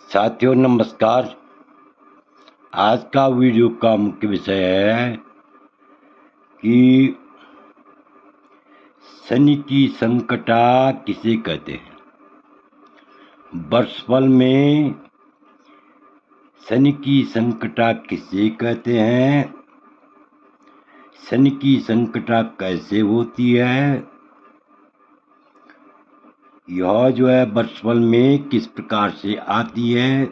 साथियों नमस्कार। आज का वीडियो का मुख्य विषय है कि शनि की संकटा किसे कहते हैं। वर्षफल में शनि की संकटा किसे कहते हैं, शनि की संकटा कैसे होती है, यह जो है वर्षफल में किस प्रकार से आती है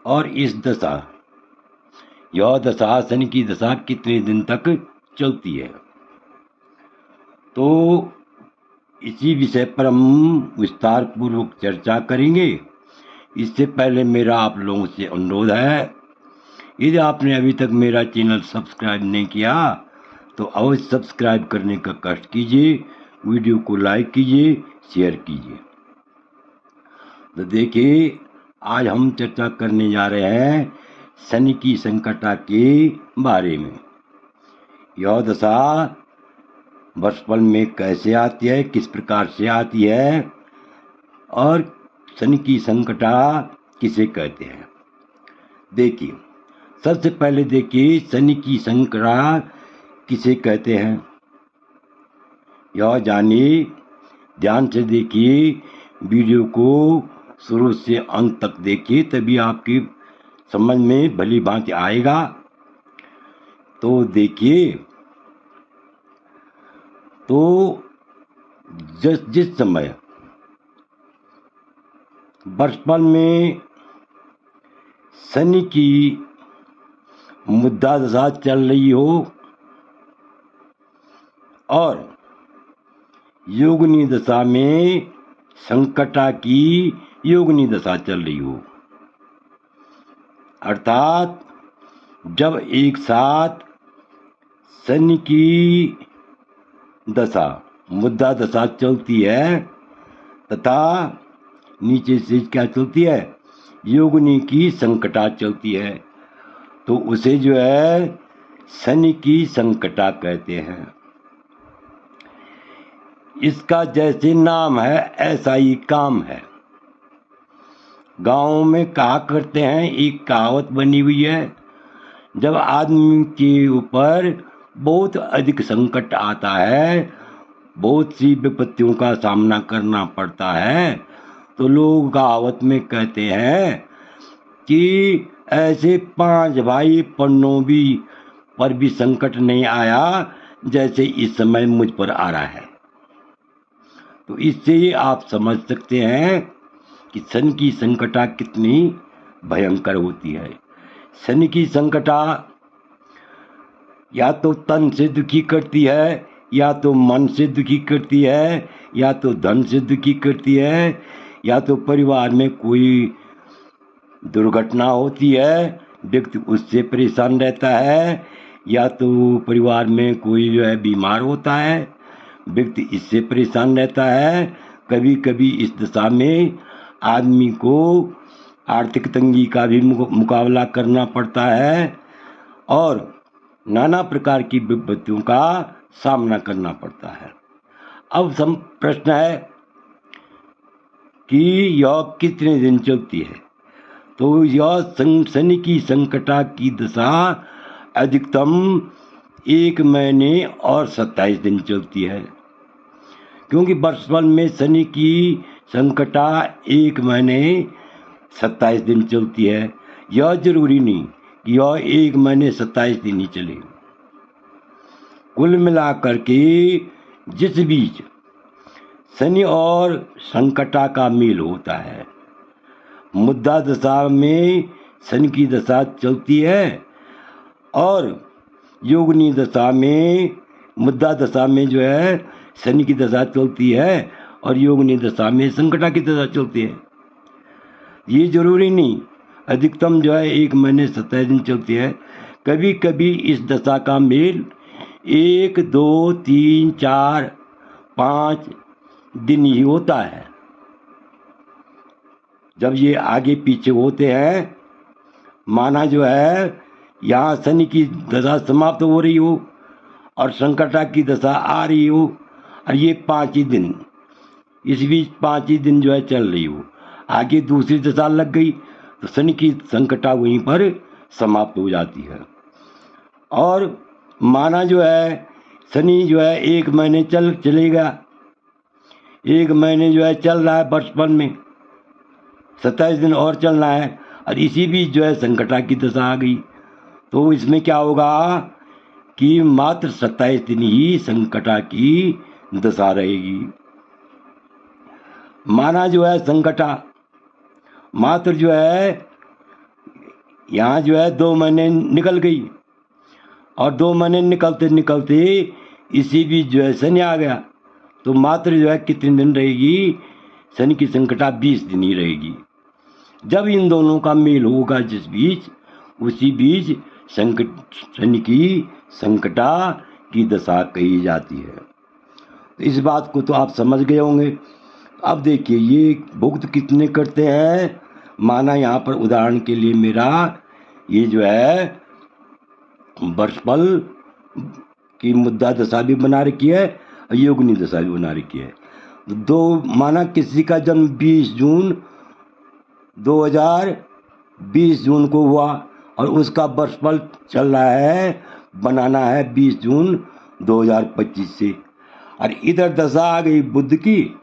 और इस दशा यह दशा शनि की दशा कितने दिन तक चलती है। तो इसी विषय पर हम विस्तार पूर्वक चर्चा करेंगे। इससे पहले मेरा आप लोगों से अनुरोध है, यदि आपने अभी तक मेरा चैनल सब्सक्राइब नहीं किया तो अवश्य सब्सक्राइब करने का कष्ट कीजिए, वीडियो को लाइक कीजिए, शेयर कीजिए। तो देखिए, आज हम चर्चा करने जा रहे हैं शनि की संकटा के बारे में। यह दशा वर्षफल में कैसे आती है, किस प्रकार से आती है और शनि की संकटा किसे कहते हैं। देखिए, सबसे पहले देखिए शनि की संकटा किसे कहते हैं, यह जानिए। ध्यान से देखिए, वीडियो को शुरू से अंत तक देखिए, तभी आपकी समझ में भली भांति आएगा। तो देखिए, तो जिस समय वर्षफल में शनि की मुद्रा दशा चल रही हो और योगिनी दशा में संकटा की योगिनी दशा चल रही हो, अर्थात जब एक साथ शनि की दशा मुद्रा दशा चलती है तथा नीचे से क्या चलती है, योगिनी की संकटा चलती है, तो उसे जो है शनि की संकटा कहते हैं। इसका जैसे नाम है ऐसा ही काम है। गाँव में कहा करते हैं, एक कहावत बनी हुई है, जब आदमी के ऊपर बहुत अधिक संकट आता है, बहुत सी विपत्तियों का सामना करना पड़ता है, तो लोग कहावत में कहते हैं कि ऐसे 5 भाई पन्नों भी पर भी संकट नहीं आया जैसे इस समय मुझ पर आ रहा है। तो इससे आप समझ सकते हैं कि शनि की संकटा कितनी भयंकर होती है। शनि की संकटा या तो तन से दुखी करती है, या तो मन से दुखी करती है, या तो धन से दुखी करती है, या तो परिवार में कोई दुर्घटना होती है, व्यक्ति उससे परेशान रहता है, या तो परिवार में कोई जो है बीमार होता है, व्यक्ति इससे परेशान रहता है। कभी कभी इस दशा में आदमी को आर्थिक तंगी का भी मुकाबला करना पड़ता है और नाना प्रकार की विपत्तियों का सामना करना पड़ता है। अब प्रश्न है कि यह कितने दिन चलती है। तो यह शनि की संकटा की दशा अधिकतम 1 महीने और 27 दिन चलती है, क्योंकि वर्षफल में शनि की संकटा 1 महीने 27 दिन चलती है। यह जरूरी नहीं कि यह 1 महीने 27 दिन ही चले। कुल मिलाकर के जिस बीच शनि और संकटा का मेल होता है, मुद्रा दशा में शनि की दशा चलती है और योगिनी दशा में मुद्रा दशा में जो है शनि की दशा चलती है और योगिनी दशा में संकटा की दशा चलती है। ये जरूरी नहीं, अधिकतम जो है 1 महीने 27 दिन चलती है। कभी कभी इस दशा का मेल 1, 2, 3, 4, 5 दिन ही होता है। जब ये आगे पीछे होते हैं, माना जो है यहाँ शनि की दशा समाप्त हो रही हो और संकटा की दशा आ रही हो, और ये 5 ही दिन, इस बीच 5 ही दिन जो है चल रही हो। आगे दूसरी दशा लग गई तो शनि की संकटा वहीं पर समाप्त हो जाती है। और माना जो है शनि जो है 1 महीने चलेगा, 1 महीने जो है चल रहा है वर्षफल में, 27 दिन और चलना है, और इसी बीच जो है संकटा की दशा आ गई। तो इसमें क्या होगा कि मात्र 27 दिन ही संकटा की दशा रहेगी। माना जो है संकटा मात्र जो है यहाँ जो है 2 महीने निकल गई, और 2 महीने निकलते निकलते इसी बीच जो है शनि आ गया, तो मात्र जो है कितने दिन रहेगी शनि की संकटा? 20 दिन ही रहेगी। जब इन दोनों का मेल होगा जिस बीच, उसी बीच शनि की संकटा की दशा कही जाती है। तो इस बात को तो आप समझ गए होंगे। अब देखिए ये भुगत कितने करते हैं। माना यहाँ पर उदाहरण के लिए मेरा ये जो है वर्षफल की मुद्दा दशा भी बना रखी है और योगिनी दशा भी बना रखी है। दो माना किसी का जन्म 20 जून 2020 जून को हुआ और उसका वर्षफल चल रहा है, बनाना है 20 जून 2025 से, और इधर दशा आ गई बुध की,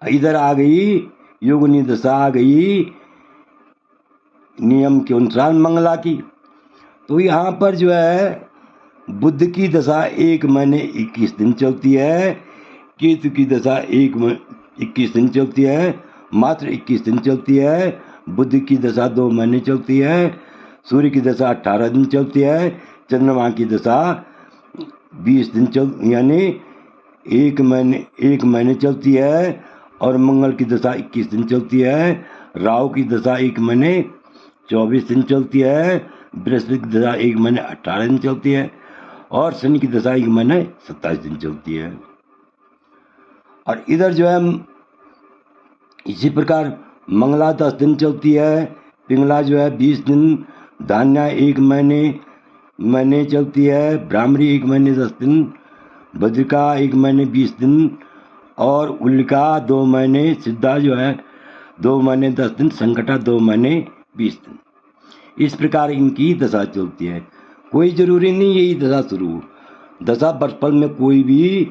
इधर आ गई योगिनी दशा आ गई नियम के अनुसार मंगला की। तो यहाँ पर जो है बुध की दशा 1 महीने 21 दिन चलती है, केतु की दशा 21 दिन चलती है, मात्र 21 दिन चलती है। बुध की दशा 2 महीने चलती है, सूर्य की दशा 18 दिन चलती है, चंद्रमा की दशा 20 दिन यानी 1 महीने चलती है, और मंगल की दशा 21 दिन चलती है। राहु की दशा 1 महीने 24 दिन चलती है, बृहस्पति की दशा 1 महीने 18 दिन चलती है, और शनि की दशा 1 महीने 27 दिन चलती है। और इधर जो है इसी प्रकार मंगला 10 दिन चलती है, पिंगला जो है 20 दिन, धान्या 1 महीने चलती है, ब्राह्मणी 1 महीने 10 दिन, भद्रिका 1 महीने 20 दिन, और उल्लिका 2 महीने, सिद्धा जो है 2 महीने 10 दिन, संकटा 2 महीने 20 दिन। इस प्रकार इनकी दशा चलती है। कोई जरूरी नहीं यही दशा शुरू हो, दशा वर्षफल में कोई भी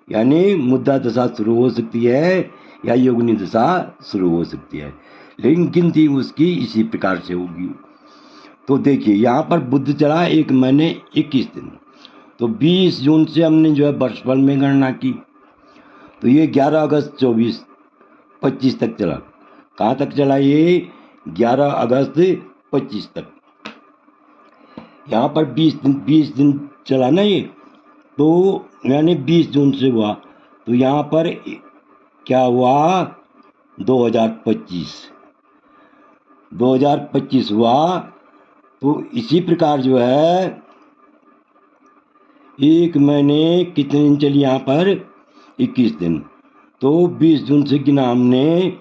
यानी मुद्दा दशा शुरू हो सकती है या योगिनी दशा शुरू हो सकती है, लेकिन गिनती उसकी इसी प्रकार से होगी। तो देखिए यहाँ पर बुध चला 1 महीने 21 दिन, तो 20 जून से हमने जो है वर्षफल में गणना की, तो ये 11 अगस्त 25 तक चला। कहाँ तक चला ये? 11 अगस्त 25 तक। यहाँ पर 20 दिन चला ना ये, तो यानी 20 जून से हुआ, तो यहाँ पर क्या हुआ 2025 हुआ। तो इसी प्रकार जो है 1 महीने कितने दिन चली यहाँ पर? 21 दिन। तो 20 जून से गिना हमने,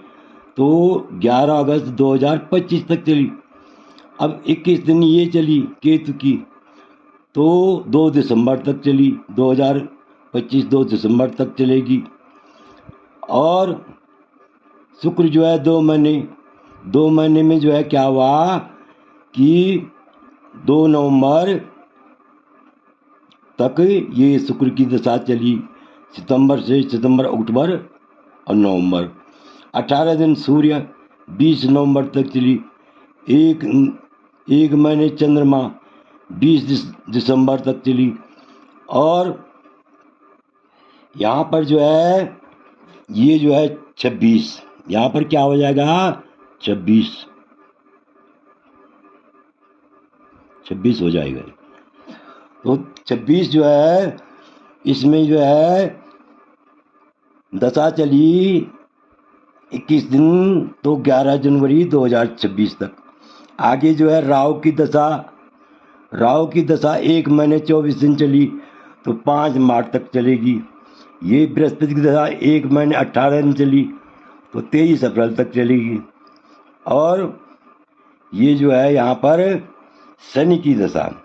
तो 11 अगस्त 2025 तक चली। अब 21 दिन ये चली केतु की, तो 2 दिसंबर तक चली, 2025 2 दिसंबर तक चलेगी। और शुक्र जो है 2 महीने में जो है क्या हुआ कि 2 नवंबर तक ये शुक्र की दशा चली, सितंबर अक्टूबर और नवंबर। 18 दिन सूर्य, 20 नवंबर तक चली, 1 महीने चंद्रमा 20 दिसंबर तक चली। और यहाँ पर जो है ये जो है 26, यहाँ पर क्या हो जाएगा 26 हो जाएगा। तो 26 जो है इसमें जो है दशा चली 21 दिन, तो 11 जनवरी 2026 तक। आगे जो है राहु की दशा 1 महीने 24 दिन चली, तो 5 मार्च तक चलेगी। ये बृहस्पति की दशा 1 महीने 18 दिन चली, तो 23 अप्रैल तक चलेगी। और ये जो है यहाँ पर शनि की दशा,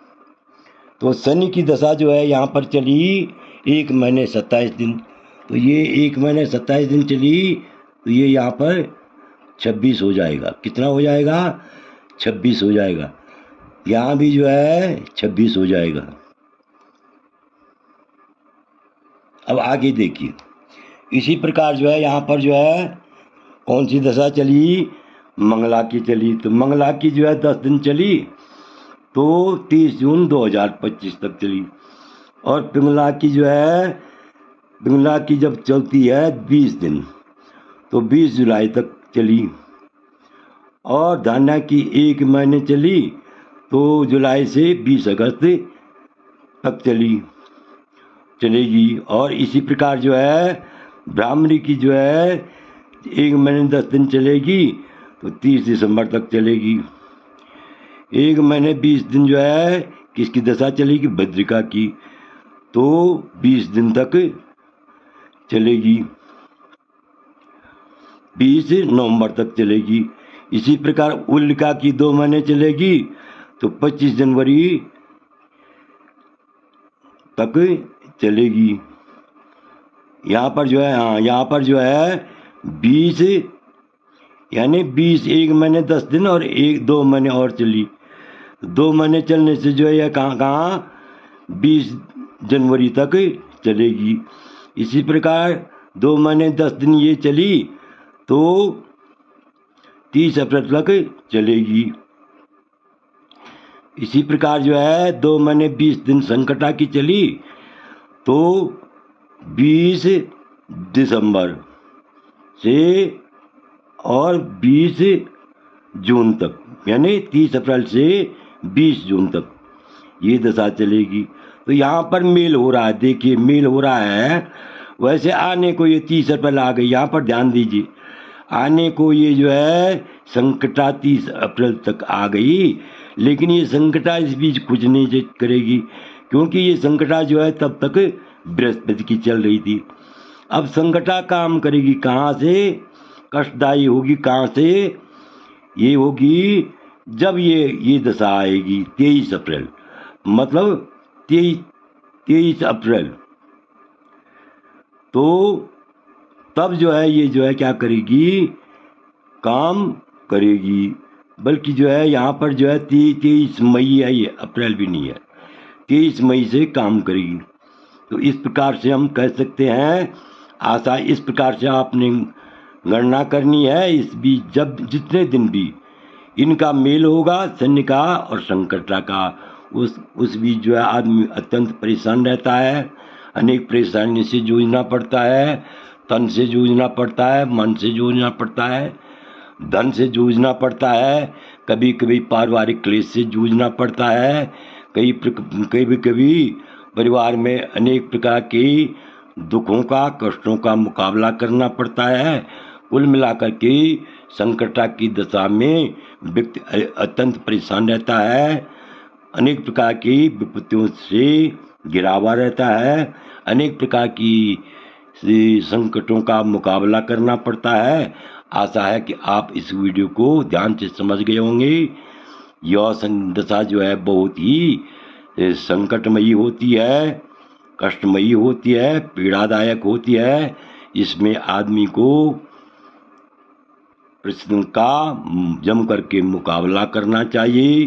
तो शनि की दशा जो है यहाँ पर चली 1 महीने 27 दिन, तो ये 1 महीने 27 दिन चली, तो ये यहाँ पर 26 हो जाएगा। कितना हो जाएगा? 26 हो जाएगा। यहाँ भी जो है 26 हो जाएगा। अब आगे देखिए, इसी प्रकार जो है यहाँ पर जो है कौन सी दशा चली? मंगला की चली। तो मंगला की जो है 10 दिन चली, तो 30 जून 2025 तक चली। और पिंगला की जो है, पिंगला की जब चलती है 20 दिन, तो 20 जुलाई तक चली। और धान्या की 1 महीने चली, तो जुलाई से 20 अगस्त तक चलेगी। और इसी प्रकार जो है ब्राह्मणी की जो है 1 महीने 10 दिन चलेगी, तो 30 दिसंबर तक चलेगी। 1 महीने 20 दिन जो है किसकी दशा चलेगी? भद्रिका की, तो 20 दिन तक चलेगी, 20 नवंबर तक चलेगी। इसी प्रकार उल्का की 2 महीने चलेगी, तो 25 जनवरी तक चलेगी। यहाँ पर जो है, हाँ, यहाँ पर जो है 20 यानी 20 1 महीने 10 दिन और 2 महीने और चली। 2 महीने चलने से जो है यह कहाँ 20 जनवरी तक चलेगी। इसी प्रकार 2 महीने 10 दिन ये चली, तो 30 अप्रैल तक चलेगी। इसी प्रकार जो है 2 महीने 20 दिन संकटा की चली, तो 20 दिसंबर से और 20 जून तक, यानी 30 अप्रैल से 20 जून तक ये दशा चलेगी। तो यहाँ पर मेल हो रहा है, देखिए मेल हो रहा है। वैसे आने को ये 30 अप्रैल आ गई, यहाँ पर ध्यान दीजिए, आने को ये जो है संकटा 30 अप्रैल तक आ गई, लेकिन ये संकटा इस बीच कुछ नहीं करेगी, क्योंकि ये संकटा जो है तब तक बृहस्पति की चल रही थी। अब संकटा काम करेगी कहाँ से? कष्टदायी होगी कहाँ से? ये होगी जब ये दशा आएगी 23 अप्रैल, मतलब 23 अप्रैल, तो तब जो है ये जो है क्या करेगी? काम करेगी। बल्कि जो है यहाँ पर जो है 23 मई है, ये अप्रैल भी नहीं है, 23 मई से काम करेगी। तो इस प्रकार से हम कह सकते हैं, आशा इस प्रकार से आपने गणना करनी है। इस बीच जब जितने दिन भी इनका मेल होगा, शनि का और संकटा का, उस बीच जो है आदमी अत्यंत परेशान रहता है, अनेक परेशानी से जूझना पड़ता है, तन से जूझना पड़ता है, मन से जूझना पड़ता है, धन से जूझना पड़ता है, कभी कभी पारिवारिक क्लेश से जूझना पड़ता है, कभी परिवार में अनेक प्रकार के दुखों का, कष्टों का मुकाबला करना पड़ता है। कुल मिलाकर के संकटा की दशा में व्यक्ति अत्यंत परेशान रहता है, अनेक प्रकार की विपत्तियों से घिरा हुआ रहता है, अनेक प्रकार की संकटों का मुकाबला करना पड़ता है। आशा है कि आप इस वीडियो को ध्यान से समझ गए होंगे। यह दशा जो है बहुत ही संकटमयी होती है, कष्टमयी होती है, पीड़ादायक होती है। इसमें आदमी को प्रश्न का जम करके मुकाबला करना चाहिए,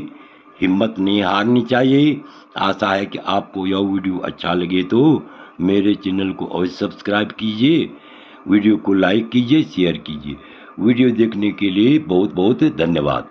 हिम्मत नहीं हारनी चाहिए। आशा है कि आपको यह वीडियो अच्छा लगे तो मेरे चैनल को अवश्य सब्सक्राइब कीजिए, वीडियो को लाइक कीजिए, शेयर कीजिए। वीडियो देखने के लिए बहुत बहुत धन्यवाद।